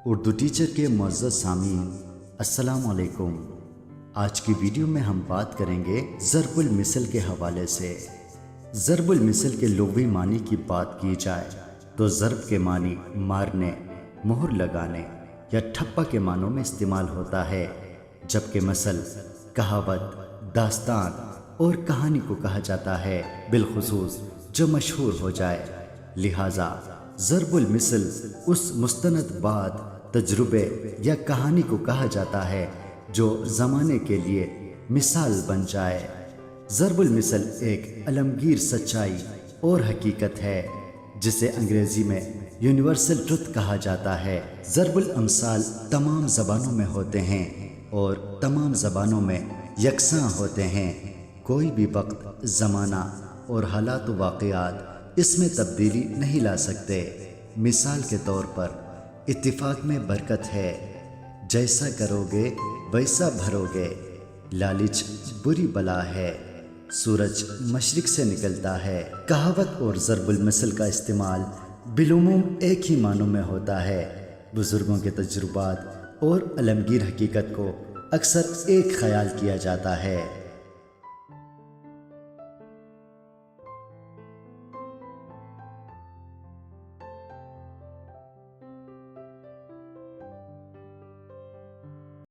Urdu teacher کے معزز سامعین، السلام علیکم۔ آج کی ویڈیو میں ہم بات کریں گے ضرب المثل کے حوالے سے۔ ضرب المثل کے لغوی معنی کی بات کی جائے تو ضرب کے معنی مارنے، مہر لگانے یا ٹھپا کے معنوں میں استعمال ہوتا ہے، جبکہ مثل کہاوت، داستان اور کہانی کو کہا جاتا ہے، بالخصوص جو مشہور ہو جائے۔ لہٰذا ضرب المثل اس مستند بات، تجربے یا کہانی کو کہا جاتا ہے جو زمانے کے لیے مثال بن جائے۔ ضرب المثل ایک عالمگیر سچائی اور حقیقت ہے جسے انگریزی میں یونیورسل ٹروتھ کہا جاتا ہے۔ ضرب الامثال تمام زبانوں میں ہوتے ہیں اور تمام زبانوں میں یکساں ہوتے ہیں۔ کوئی بھی وقت، زمانہ اور حالات و واقعات اس میں تبدیلی نہیں لا سکتے۔ مثال کے طور پر، اتفاق میں برکت ہے، جیسا کرو گے ویسا بھرو گے، لالچ بری بلا ہے، سورج مشرق سے نکلتا ہے۔ کہاوت اور ضرب المثل کا استعمال بالعموم ایک ہی معنوں میں ہوتا ہے۔ بزرگوں کے تجربات اور عالمگیر حقیقت کو اکثر ایک خیال کیا جاتا ہے۔